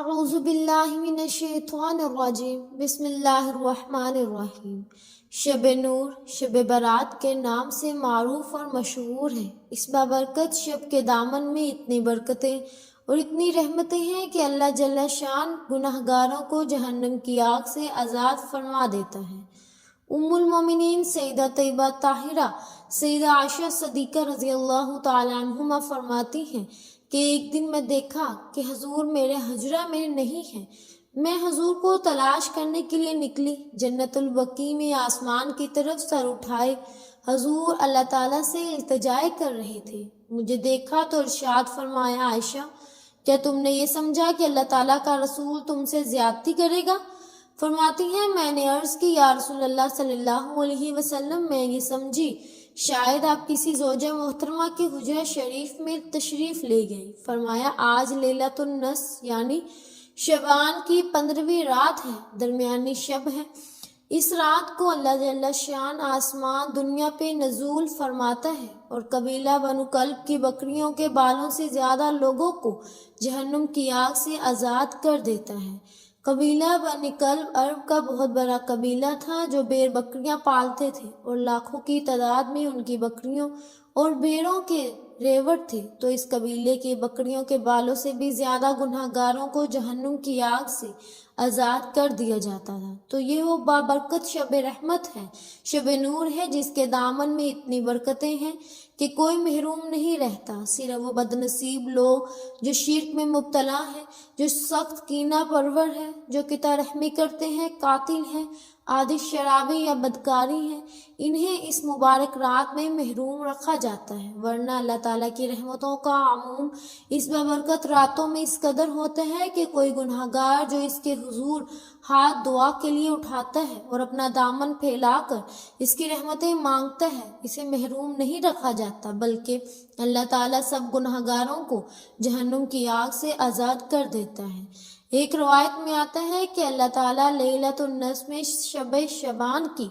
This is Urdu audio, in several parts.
اعوذ باللہ من الشیطان الرجیم بسم اللہ الرحمن الرحیم۔ شب نور شب برات کے نام سے معروف اور مشہور ہے۔ اس بابرکت شب کے دامن میں اتنی برکتیں اور اتنی رحمتیں ہیں کہ اللہ جل شان گناہ گاروں کو جہنم کی آگ سے آزاد فرما دیتا ہے۔ ام المومنین سیدہ طیبہ طاہرہ سیدہ عائشہ صدیقہ رضی اللہ تعالی عنہما فرماتی ہیں کہ ایک دن میں دیکھا کہ حضور میرے حجرہ میں نہیں ہیں۔ میں حضور کو تلاش کرنے کے لیے نکلی۔ جنت البقیع میں آسمان کی طرف سر اٹھائے حضور اللہ تعالیٰ سے التجائے کر رہے تھے۔ مجھے دیکھا تو ارشاد فرمایا، عائشہ کیا تم نے یہ سمجھا کہ اللہ تعالیٰ کا رسول تم سے زیادتی کرے گا؟ فرماتی ہیں میں نے عرض کی یا رسول اللہ صلی اللہ علیہ وسلم، میں یہ سمجھی شاید آپ کسی زوجہ محترمہ کے حجرہ شریف میں تشریف لے گئے۔ فرمایا آج لیلۃ النص یعنی شعبان کی 15ویں رات ہے، درمیانی شب ہے۔ اس رات کو اللہ جل شان آسمان دنیا پہ نزول فرماتا ہے اور قبیلہ بنو کلب کی بکریوں کے بالوں سے زیادہ لوگوں کو جہنم کی آگ سے آزاد کر دیتا ہے۔ قبیلہ بنی کلب عرب کا بہت بڑا قبیلہ تھا جو بیر بکریاں پالتے تھے اور لاکھوں کی تعداد میں ان کی بکریوں اور بیروں کے ریوڑ تھے، تو اس قبیلے کی بکریوں کے بالوں سے بھی زیادہ گناہ گاروں کو جہنم کی آگ سے آزاد کر دیا جاتا تھا۔ تو یہ وہ بابرکت شب رحمت ہے، شب نور ہے، جس کے دامن میں اتنی برکتیں ہیں کہ کوئی محروم نہیں رہتا۔ صرف وہ بد نصیب لوگ جو شرک میں مبتلا ہیں، جو سخت کینہ پرور ہیں، جو قطع رحمی کرتے ہیں، قاتل ہیں، عادی شرابی یا بدکاری ہیں، انہیں اس مبارک رات میں محروم رکھا جاتا ہے، ورنہ اللہ تعالیٰ کی رحمتوں کا عموم اس بابرکت راتوں میں اس قدر ہوتا ہے کہ کوئی گناہ گار جو اس کے حضور ہاتھ دعا کے لیے اٹھاتا ہے اور اپنا دامن پھیلا کر اس کی رحمتیں مانگتا ہے، اسے محروم نہیں رکھا جاتا، بلکہ اللہ تعالیٰ سب گناہ گاروں کو جہنم کی آگ سے آزاد کر دیتا ہے۔ ایک روایت میں آتا ہے کہ اللہ تعالیٰ لیلۃ النص میں شب شعبان کی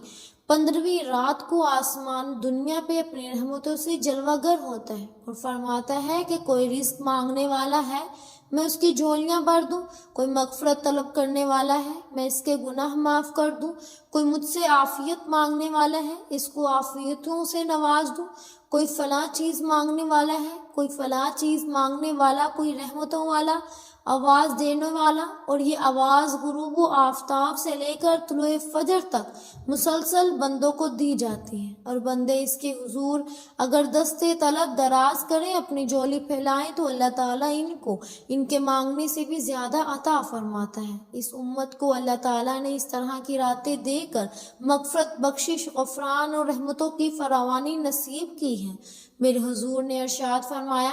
15ویں رات کو آسمان دنیا پہ اپنی رحمتوں سے جلوہ گر ہوتا ہے اور فرماتا ہے کہ کوئی رزق مانگنے والا ہے، میں اس کی جھولیاں بھر دوں، کوئی مغفرت طلب کرنے والا ہے، میں اس کے گناہ معاف کر دوں، کوئی مجھ سے عافیت مانگنے والا ہے، اس کو عافیتوں سے نواز دوں، کوئی فلاں چیز مانگنے والا ہے، کوئی فلاں چیز مانگنے والا، کوئی رحمتوں والا، آواز دینے والا، اور یہ آواز غروب و آفتاب سے لے کر طلوع فجر تک مسلسل بندوں کو دی جاتی ہے، اور بندے اس کے حضور اگر دستے طلب دراز کریں، اپنی جھولی پھیلائیں، تو اللہ تعالیٰ ان کو ان کے مانگنے سے بھی زیادہ عطا فرماتا ہے۔ اس امت کو اللہ تعالیٰ نے اس طرح کی راتیں دے کر مغفرت، بخشش، غفران اور رحمتوں کی فراوانی نصیب کی ہے۔ میرے حضور نے ارشاد فرمایا،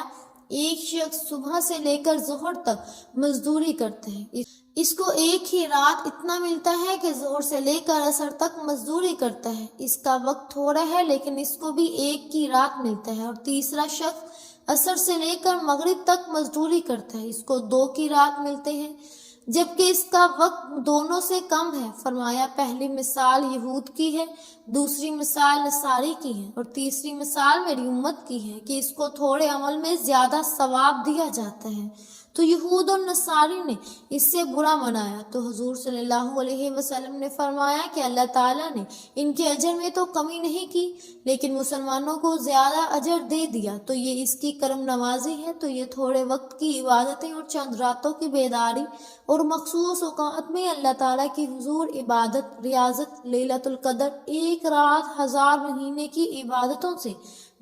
ایک شخص صبح سے لے کر ظہر تک مزدوری کرتا ہے، اس کو ایک ہی رات اتنا ملتا ہے کہ ظہر سے لے کر عصر تک مزدوری کرتا ہے، اس کا وقت تھوڑا ہے لیکن اس کو بھی ایک کی رات ملتا ہے۔ اور تیسرا شخص عصر سے لے کر مغرب تک مزدوری کرتا ہے، اس کو 2 کی رات ملتے ہیں، جبکہ اس کا وقت دونوں سے کم ہے۔ فرمایا پہلی مثال یہود کی ہے، دوسری مثال نصاری کی ہے، اور تیسری مثال میری امت کی ہے کہ اس کو تھوڑے عمل میں زیادہ ثواب دیا جاتا ہے۔ تو یہود اور نصاری نے اس سے برا منایا، تو حضور صلی اللہ علیہ وسلم نے فرمایا کہ اللہ تعالیٰ نے ان کے اجر میں تو کمی نہیں کی لیکن مسلمانوں کو زیادہ اجر دے دیا، تو یہ اس کی کرم نوازی ہے۔ تو یہ تھوڑے وقت کی عبادتیں اور چند راتوں کی بیداری اور مخصوص اوقات میں اللہ تعالیٰ کی حضور عبادت، ریاضت، لیلۃ القدر ایک رات 1000 مہینے کی عبادتوں سے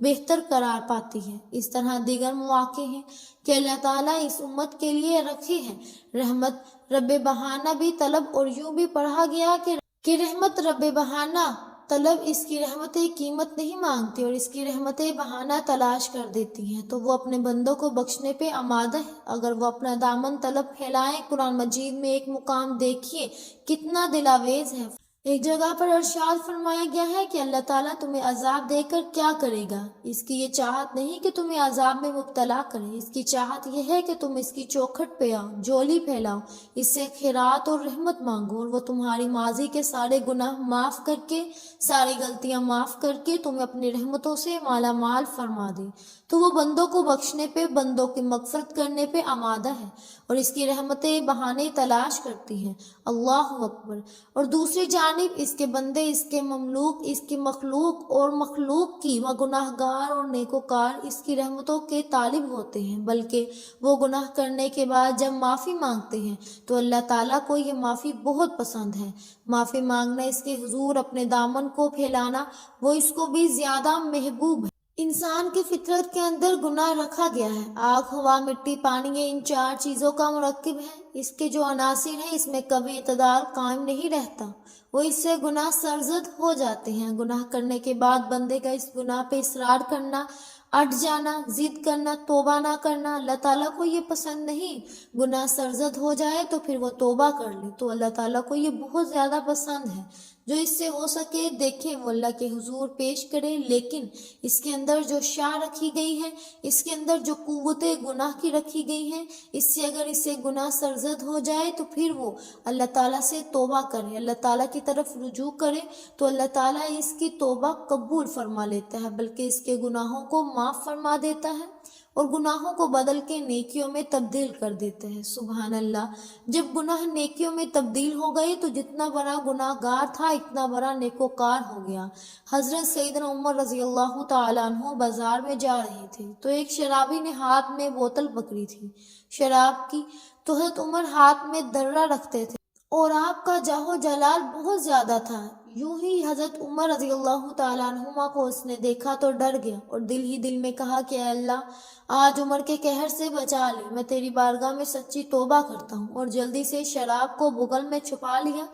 بہتر قرار پاتی ہے۔ اس طرح دیگر مواقع ہیں کہ اللہ تعالیٰ اس امت کے لیے رکھے ہیں۔ رحمت رب بہانہ بھی طلب، اور یوں بھی پڑھا گیا کہ رحمت رب بہانہ طلب، اس کی رحمتیں قیمت نہیں مانگتی اور اس کی رحمتیں بہانہ تلاش کر دیتی ہیں، تو وہ اپنے بندوں کو بخشنے پہ آمادہ ہے اگر وہ اپنا دامن طلب پھیلائیں۔ قرآن مجید میں ایک مقام دیکھیے کتنا دل آویز ہے۔ ایک جگہ پر ارشاد فرمایا گیا ہے کہ اللہ تعالیٰ تمہیں عذاب دے کر کیا کرے گا؟ اس کی یہ چاہت نہیں کہ تمہیں عذاب میں مبتلا کرے، اس کی چاہت یہ ہے کہ تم اس کی چوکھٹ پہ آؤ، جولی پھیلاؤ، اس سے خیرات اور رحمت مانگو، اور وہ تمہاری ماضی کے سارے گناہ معاف کر کے، ساری غلطیاں معاف کر کے تمہیں اپنی رحمتوں سے مالا مال فرما دے۔ تو وہ بندوں کو بخشنے پہ، بندوں کی مغفرت کرنے پہ آمادہ ہے، اور اس کی رحمتیں بہانے تلاش کرتی ہیں۔ اللہ اکبر۔ اور دوسری جانب اس کے بندے، اس کے مملوک، اس کی مخلوق اور مخلوق کی و گناہ گار اور نیکوکار اس کی رحمتوں کے طالب ہوتے ہیں، بلکہ وہ گناہ کرنے کے بعد جب معافی مانگتے ہیں تو اللہ تعالیٰ کو یہ معافی بہت پسند ہے۔ معافی مانگنا، اس کے حضور اپنے دامن کو پھیلانا، وہ اس کو بھی زیادہ محبوب ہے۔ انسان کی فطرت کے اندر گناہ رکھا گیا ہے۔ آگ، ہوا، مٹی، پانی، یہ ان چار چیزوں کا مرکب ہے۔ اس کے جو عناصر ہیں، اس میں کبھی اعتدال قائم نہیں رہتا، وہ اس سے گناہ سرزد ہو جاتے ہیں۔ گناہ کرنے کے بعد بندے کا اس گناہ پہ اصرار کرنا، اٹھ جانا، ضد کرنا، توبہ نہ کرنا، اللہ تعالیٰ کو یہ پسند نہیں۔ گناہ سرزد ہو جائے تو پھر وہ توبہ کر لے تو اللہ تعالیٰ کو یہ بہت زیادہ پسند ہے۔ جو اس سے ہو سکے دیکھیں وہ اللہ کے حضور پیش کرے، لیکن اس کے اندر جو شاع رکھی گئی ہے، اس کے اندر جو قوت گناہ کی رکھی گئی ہے، اس سے اگر اس سے گناہ سرزد ہو جائے تو پھر وہ اللہ تعالیٰ سے توبہ کرے، اللہ تعالیٰ کی طرف رجوع کرے تو اللہ تعالیٰ اس کی توبہ قبول فرما لیتا ہے، بلکہ اس کے گناہوں کو معاف فرما دیتا ہے اور گناہوں کو بدل کے نیکیوں میں تبدیل کر دیتے ہیں۔ سبحان اللہ۔ جب گناہ نیکیوں میں تبدیل ہو گئے تو جتنا بڑا گناہ گار تھا اتنا بڑا نیکوکار ہو گیا۔ حضرت سیدنا عمر رضی اللہ تعالیٰ عنہ بازار میں جا رہے تھے تو ایک شرابی نے ہاتھ میں بوتل پکڑی تھی شراب کی، تو حضرت عمر ہاتھ میں درہ رکھتے تھے اور آپ کا جاہ و جلال بہت زیادہ تھا۔ یوں ہی حضرت عمر رضی اللہ تعالیٰ عنہما کو اس نے دیکھا تو ڈر گیا اور دل ہی دل میں کہا کہ اے اللہ، آج عمر کے قہر سے بچا لے، میں تیری بارگاہ میں سچی توبہ کرتا ہوں، اور جلدی سے شراب کو بغل میں چھپا لیا۔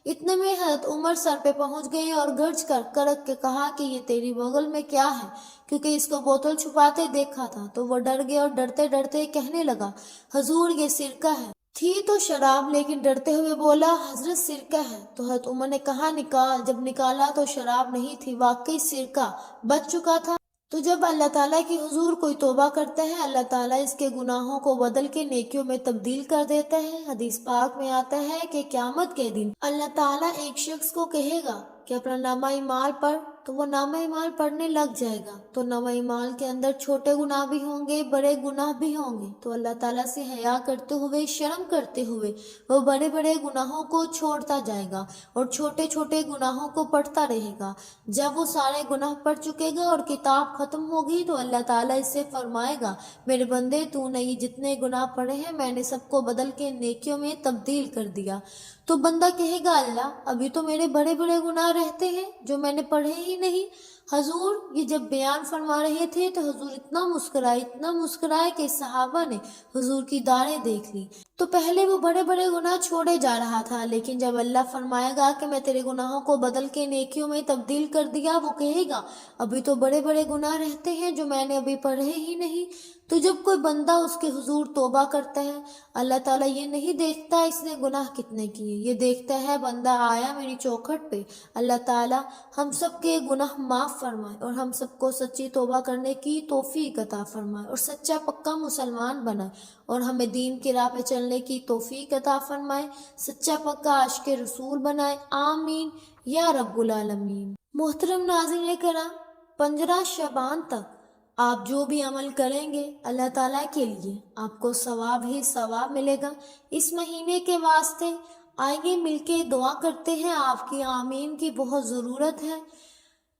اتنے میں حضرت عمر سر پہ پہنچ گئے اور گرج کر کرک کے کہا کہ یہ تیری بغل میں کیا ہے، کیونکہ اس کو بوتل چھپاتے دیکھا تھا۔ تو وہ ڈر گیا اور ڈرتے ڈرتے کہنے لگا، حضور یہ سرکہ ہے۔ تھی تو شراب، لیکن ڈرتے ہوئے بولا، حضرت سرکہ ہے۔ تو حضرت عمر نے کہا نکال۔ جب نکالا تو شراب نہیں تھی، واقعی سرکہ بچ چکا تھا۔ تو جب اللہ تعالیٰ کی حضور کوئی توبہ کرتا ہے، اللہ تعالیٰ اس کے گناہوں کو بدل کے نیکیوں میں تبدیل کر دیتا ہے۔ حدیث پاک میں آتا ہے کہ قیامت کے دن اللہ تعالیٰ ایک شخص کو کہے گا کہ اپنا نامہ اعمال پڑھ، تو وہ نامہ اعمال پڑھنے لگ جائے گا۔ تو نامہ اعمال کے اندر چھوٹے گناہ بھی ہوں گے، بڑے گناہ بھی ہوں گے۔ تو اللہ تعالیٰ سے حیا کرتے ہوئے، شرم کرتے ہوئے وہ بڑے بڑے گناہوں کو چھوڑتا جائے گا اور چھوٹے چھوٹے گناہوں کو پڑھتا رہے گا۔ جب وہ سارے گناہ پڑھ چکے گا اور کتاب ختم ہوگی تو اللہ تعالیٰ اس سے فرمائے گا، میرے بندے تو نے یہ جتنے گناہ پڑھے ہیں میں نے سب کو بدل کے نیکیوں میں تبدیل کر دیا۔ تو بندہ کہے گا، اللہ ابھی تو میرے بڑے بڑے گناہ رہتے ہیں جو میں نے پڑھے ہی نہیں۔ حضور یہ جب بیان فرما رہے تھے تو حضور اتنا مسکرائے کہ صحابہ نے حضور کی داڑھیں دیکھ لی۔ تو پہلے وہ بڑے بڑے گناہ چھوڑے جا رہا تھا، لیکن جب اللہ فرمائے گا کہ میں تیرے گناہوں کو بدل کے نیکیوں میں تبدیل کر دیا، وہ کہے گا ابھی تو بڑے بڑے گناہ رہتے ہیں جو میں نے ابھی پڑھے ہی نہیں۔ تو جب کوئی بندہ اس کے حضور توبہ کرتا ہے، اللہ تعالیٰ یہ نہیں دیکھتا اس نے گناہ کتنے کیے، یہ دیکھتا ہے بندہ آیا میری چوکھٹ پہ۔ اللہ تعالیٰ ہم سب کے گناہ معاف فرمائے اور ہم سب کو سچی توبہ کرنے کی توفیق عطا فرمائے اور سچا پکا مسلمان بنائے اور ہمیں دین کی راہ پہ چلنے کی توفیق عطا فرمائے، سچا پکا عاشق رسول بنائے، آمین یا رب العالمین۔ محترم ناظرین کرام، 15 شعبان تک آپ جو بھی عمل کریں گے اللہ تعالیٰ کے لیے آپ کو ثواب ہی ثواب ملے گا۔ اس مہینے کے واسطے آئیے مل کے دعا کرتے ہیں، آپ کی آمین کی بہت ضرورت ہے۔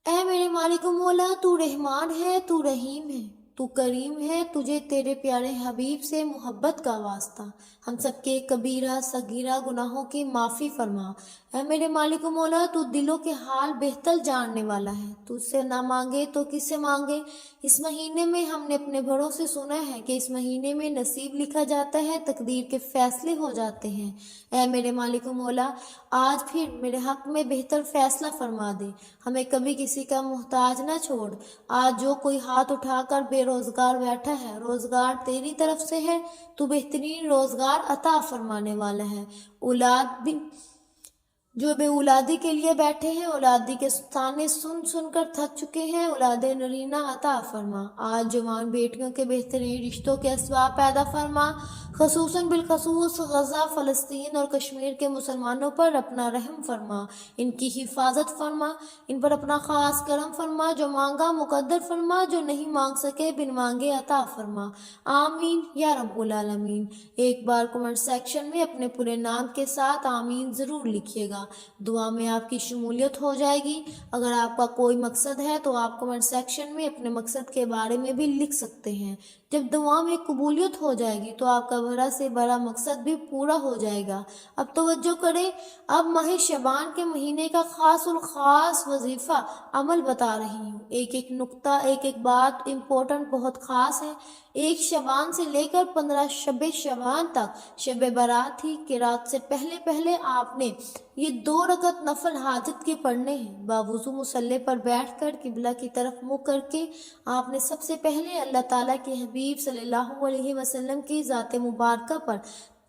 اے میرے مالک و مولا، تو رحمان ہے، تو رحیم ہے، تو کریم ہے، تجھے تیرے پیارے حبیب سے محبت کا واسطہ، ہم سب کے کبیرہ صغیرہ گناہوں کی معافی فرما۔ اے میرے مالک و مولا، تو دلوں کے حال بہتر جاننے والا ہے، تو اس سے نہ مانگے تو کس سے مانگے۔ اس مہینے میں ہم نے اپنے بڑوں سے سنا ہے کہ اس مہینے میں نصیب لکھا جاتا ہے، تقدیر کے فیصلے ہو جاتے ہیں۔ اے میرے مالک و مولا، آج پھر میرے حق میں بہتر فیصلہ فرما دے، ہمیں کبھی کسی کا محتاج نہ چھوڑ۔ آج جو کوئی ہاتھ اٹھا کر بے روزگار بیٹھا ہے، روزگار تیری طرف سے ہے، تو بہترین روزگار عطا فرمانے والا ہے۔ جو بے اولادی کے لیے بیٹھے ہیں، اولادی کے تانے سن سن کر تھک چکے ہیں، اولاد نرینہ عطا فرما۔ آج جوان بیٹیوں کے بہترین رشتوں کے اسباب پیدا فرما، خصوصاً بالخصوص غزہ، فلسطین اور کشمیر کے مسلمانوں پر اپنا رحم فرما، ان کی حفاظت فرما، ان پر اپنا خاص کرم فرما، جو مانگا مقدر فرما، جو نہیں مانگ سکے بن مانگے عطا فرما، آمین یا رب العالمین۔ ایک بار کمنٹ سیکشن میں اپنے پورے نام کے ساتھ آمین ضرور لکھیے گا، دعا میں آپ کی شمولیت ہو جائے گی۔ اگر آپ کا کوئی مقصد ہے تو آپ کمنٹ سیکشن میں اپنے مقصد کے بارے میں بھی لکھ سکتے ہیں۔ جب دعا میں قبولیت ہو جائے گی تو آپ کا بڑا سے بڑا مقصد بھی پورا ہو جائے گا۔ اب توجہ کریں، اب ماہ شعبان کے مہینے کا خاص الخاص وظیفہ عمل بتا رہی ہوں۔ ایک ایک نقطہ، ایک ایک بات امپورٹنٹ، بہت خاص ہے۔ 1 شعبان سے لے کر 15 شب شعبان تک، شب برات تھی کہ رات سے پہلے آپ نے یہ 2 رکعت نفل حاجت کے پڑھنے ہیں۔ باوضو مصلی پر بیٹھ کر قبلہ کی طرف منہ کر کے آپ نے سب سے پہلے اللہ تعالیٰ کے حبیب صلی اللہ علیہ وسلم کی ذات مبارکہ پر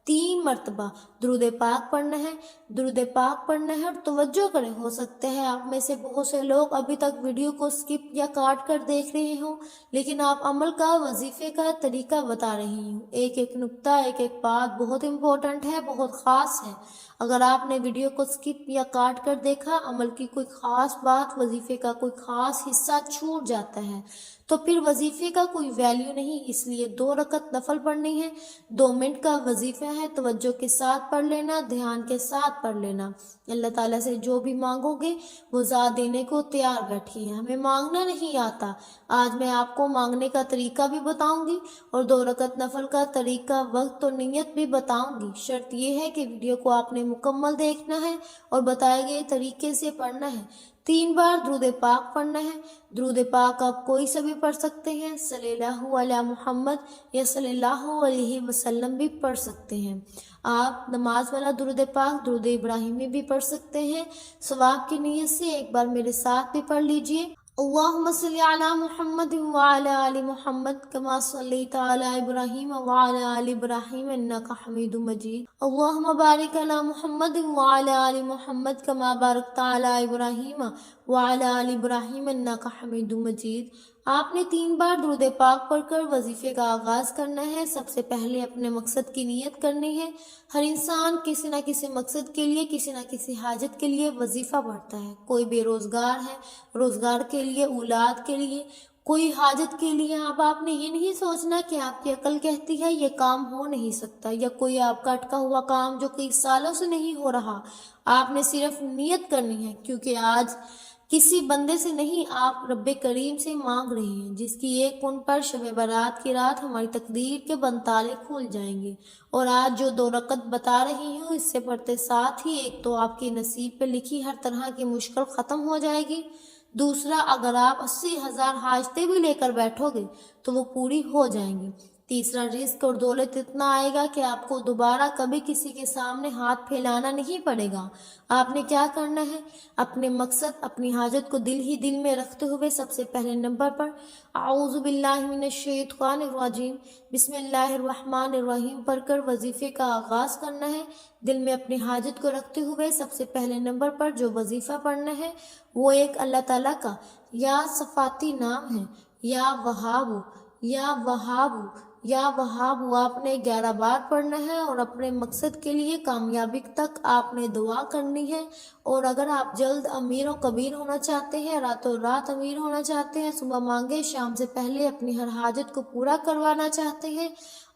3 مرتبہ درود پاک پڑھنا ہے۔ درود پاک پڑھنا ہے اور توجہ کریں، ہو سکتا ہے آپ میں سے بہت سے لوگ ابھی تک ویڈیو کو سکپ یا کاٹ کر دیکھ رہے ہوں، لیکن آپ عمل کا، وظیفے کا طریقہ بتا رہی ہوں۔ ایک ایک نقطہ، ایک ایک بات بہت امپورٹنٹ ہے، بہت خاص ہے۔ اگر آپ نے ویڈیو کو سکپ یا کاٹ کر دیکھا، عمل کی کوئی خاص بات، وظیفے کا کوئی خاص حصہ چھوٹ جاتا ہے تو پھر وظیفے کا کوئی ویلیو نہیں۔ اس لیے 2 رکعت نفل پڑھنی ہے، 2 منٹ کا وظیفہ ہے، توجہ کے ساتھ پڑھ لینا، دھیان کے ساتھ پڑھ لینا۔ اللہ تعالیٰ سے جو بھی مانگو گے وہ ذات دینے کو تیار بیٹھی ہے۔ ہمیں مانگنا نہیں آتا، آج میں آپ کو مانگنے کا طریقہ بھی بتاؤں گی اور 2 رکعت نفل کا طریقہ، وقت اور نیت بھی بتاؤں گی۔ شرط یہ ہے کہ ویڈیو کو آپ نے مکمل دیکھنا ہے اور بتائے گئے طریقے سے پڑھنا ہے۔ 3 بار درود پاک پڑھنا ہے۔ درود پاک آپ کوئی سا بھی پڑھ سکتے ہیں، صلی اللہ علی محمد یا صلی اللہ علیہ وسلم بھی پڑھ سکتے ہیں۔ آپ نماز والا درود پاک، درود ابراہیمی بھی پڑھ سکتے ہیں۔ ثواب کی نیت سے ایک بار میرے ساتھ بھی پڑھ لیجئے۔ اللہم صلی علی محمد وعلی آل محمد کما صلیت علی ابراہیم وعلی آل ابراہیم انکا حمید مجید۔ اللہم بارک علی محمد وعلی آل محمد کما بارکت علی ابراہیم وعلی آل ابراہیم انکا حمید مجید۔ آپ نے 3 بار درود پاک پڑھ کر وظیفے کا آغاز کرنا ہے۔ سب سے پہلے اپنے مقصد کی نیت کرنی ہے۔ ہر انسان کسی نہ کسی مقصد کے لیے، کسی نہ کسی حاجت کے لیے وظیفہ پڑھتا ہے۔ کوئی بے روزگار ہے، روزگار کے لیے، اولاد کے لیے، کوئی حاجت کے لیے۔ اب آپ نے یہ نہیں سوچنا کہ آپ کی عقل کہتی ہے یہ کام ہو نہیں سکتا، یا کوئی آپ کا اٹکا ہوا کام جو کئی سالوں سے نہیں ہو رہا۔ آپ نے صرف نیت کرنی ہے، کیونکہ آج کسی بندے سے نہیں، آپ رب کریم سے مانگ رہے ہیں، جس کی ایک کن پر شب برات کی رات ہماری تقدیر کے بند تالے کھول جائیں گے۔ اور آج جو 2 رکعت بتا رہی ہوں، اس سے پڑھتے ساتھ ہی ایک تو آپ کی نصیب پہ لکھی ہر طرح کی مشکل ختم ہو جائے گی، دوسرا اگر آپ 80,000 حاجتیں بھی لے کر بیٹھو گے تو وہ پوری ہو جائیں گی، تیسرا رزق اور دولت اتنا آئے گا کہ آپ کو دوبارہ کبھی کسی کے سامنے ہاتھ پھیلانا نہیں پڑے گا۔ آپ نے کیا کرنا ہے؟ اپنے مقصد، اپنی حاجت کو دل ہی دل میں رکھتے ہوئے سب سے پہلے نمبر پر اعوذ باللہ من الشیطان الرجیم بسم اللہ الرحمن الرحیم پڑھ کر وظیفے کا آغاز کرنا ہے۔ دل میں اپنی حاجت کو رکھتے ہوئے سب سے پہلے نمبر پر جو وظیفہ پڑھنا ہے وہ ایک اللہ تعالیٰ کا یا صفاتی نام ہے، یا وہاب، یا وہاب، یا وہاب۔ آپ نے 11 بار پڑھنا ہے اور اپنے مقصد کے لیے کامیابی تک آپ نے دعا کرنی ہے۔ اور اگر آپ جلد امیر و کبیر ہونا چاہتے ہیں، راتوں رات امیر ہونا چاہتے ہیں، صبح مانگے شام سے پہلے اپنی ہر حاجت کو پورا کروانا چاہتے ہیں،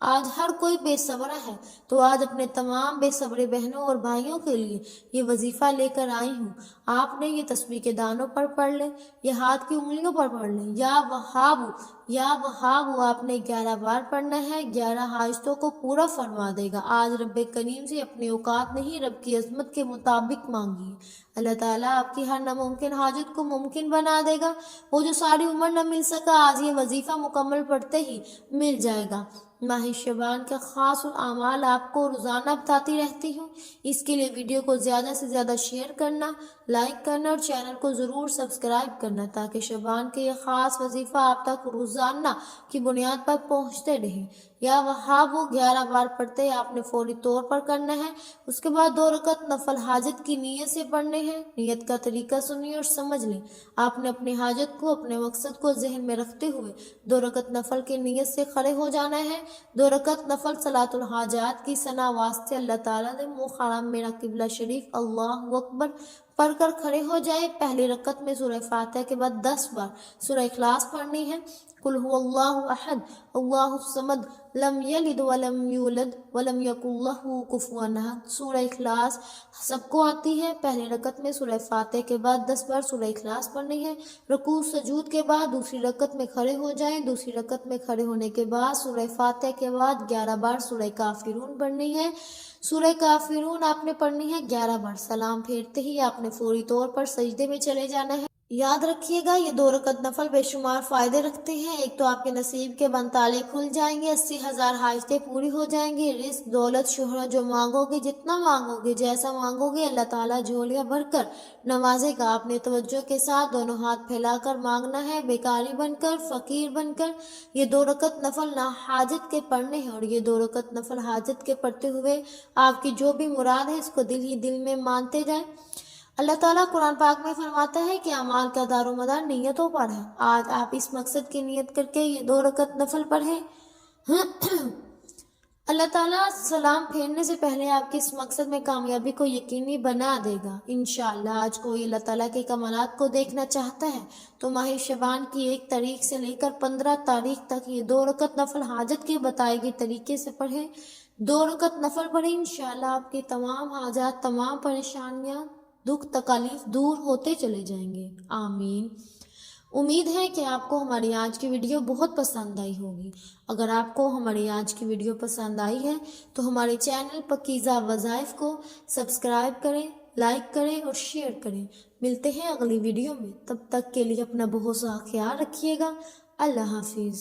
آج ہر کوئی بے صبر ہے، تو آج اپنے تمام بے صبر بہنوں اور بھائیوں کے لیے یہ وظیفہ لے کر آئی ہوں۔ آپ نے یہ تسبیح کے دانوں پر پڑھ لیں، یہ ہاتھ کی انگلیوں پر پڑھ لیں، یا وہاب، یا وہاب۔ آپ نے 11 بار پڑھنا ہے، 11 حاجتوں کو پورا فرما دے گا۔ آج رب کریم سے اپنی اوقات نہیں، رب کی عظمت کے مطابق مانگیے، اللہ تعالیٰ آپ کی ہر ناممکن حاجت کو ممکن بنا دے گا۔ وہ جو ساری عمر نہ مل سکا، آج یہ وظیفہ مکمل پڑھتے ہی مل جائے گا۔ ماہ شعبان کا خاص اعمال آپ کو روزانہ بتاتی رہتی ہوں، اس کے لیے ویڈیو کو زیادہ سے زیادہ شیئر کرنا، لائک کرنا اور چینل کو ضرور سبسکرائب کرنا، تاکہ شعبان کے یہ خاص وظیفہ آپ تک روزانہ کی بنیاد پر پہنچتے رہیں۔ یا وہاں وہ 11 بار پڑھتے ہیں، آپ نے فوری طور پر کرنا ہے۔ اس کے بعد 2 رکعت نفل حاجت کی نیت سے پڑھنے ہیں۔ نیت کا طریقہ سنیے اور سمجھ لیں۔ آپ نے اپنی حاجت کو، اپنے مقصد کو ذہن میں رکھتے ہوئے 2 رکعت نفل کی نیت سے کھڑے ہو جانا ہے۔ 2 رکعت نفل صلاۃ الحاجات کی ثنا واسطے اللہ تعالیٰ نے منہ حرام میرا قبلہ شریف اللہ اکبر پڑھ کر کھڑے ہو جائے۔ پہلی رکعت میں سورہ فاتحہ کے بعد 10 بار سورہ اخلاص پڑھنی ہے۔ قل هو اللہ احد اللہ الصمد لم یلد ولم یولد ولم یکن لہ کفوا احد۔ سورہ اخلاص سب کو آتی ہے۔ پہلی رکعت میں سورہ فاتحہ کے بعد 10 بار سورہ اخلاص پڑھنی ہے۔ رکوع سجود کے بعد دوسری رکعت میں کھڑے ہو جائیں۔ دوسری رکعت میں کھڑے ہونے کے بعد سورہ فاتحہ کے بعد 11 بار سورہ کافرون پڑھنی ہے۔ سورہ کافرون آپ نے پڑھنی ہے 11 بار۔ سلام پھیرتے ہی آپ نے فوری طور پر سجدے میں چلے جانا ہے۔ یاد رکھیے گا یہ 2 رکعت نفل بے شمار فائدے رکھتے ہیں۔ ایک تو آپ کے نصیب کے بند تالے کھل جائیں گے، 80,000 حاجتیں پوری ہو جائیں گی، رزق دولت شہرت جو مانگو گے، جتنا مانگو گے، جیسا مانگو گے، اللہ تعالیٰ جھولیاں بھر کر نوازے گا۔ آپ نے توجہ کے ساتھ دونوں ہاتھ پھیلا کر مانگنا ہے، بیکاری بن کر، فقیر بن کر۔ یہ 2 رکعت نفل نہ حاجت کے پڑھنے ہیں، اور یہ 2 رکعت نفل حاجت کے پڑھتے ہوئے آپ کی جو بھی مراد ہے اس کو دل ہی دل میں مانتے جائیں۔ اللہ تعالیٰ قرآن پاک میں فرماتا ہے کہ اعمال کا دار و مدار نیتوں پر ہے۔ آج آپ اس مقصد کی نیت کر کے یہ 2 رکعت نفل پڑھیں۔ اللہ تعالیٰ سلام پھیرنے سے پہلے آپ کے اس مقصد میں کامیابی کو یقینی بنا دے گا انشاءاللہ۔ آج کوئی اللہ تعالیٰ کے کمالات کو دیکھنا چاہتا ہے تو ماہ شعبان کی 1 تاریخ سے لے کر 15 تاریخ تک یہ 2 رکعت نفل حاجت کے بتائے گئے طریقے سے پڑھیں۔ 2 رکعت نفل پڑھیں، انشاءاللہ آپ کی تمام حاجات، تمام پریشانیاں، دکھ تکالیف دور ہوتے چلے جائیں گے، آمین۔ امید ہے کہ آپ کو ہماری آج کی ویڈیو بہت پسند آئی ہوگی۔ اگر آپ کو ہماری آج کی ویڈیو پسند آئی ہے تو ہمارے چینل پاکیزہ وظائف کو سبسکرائب کریں، لائک کریں اور شیئر کریں۔ ملتے ہیں اگلی ویڈیو میں، تب تک کے لیے اپنا بہت سا خیال رکھیے گا۔ اللہ حافظ۔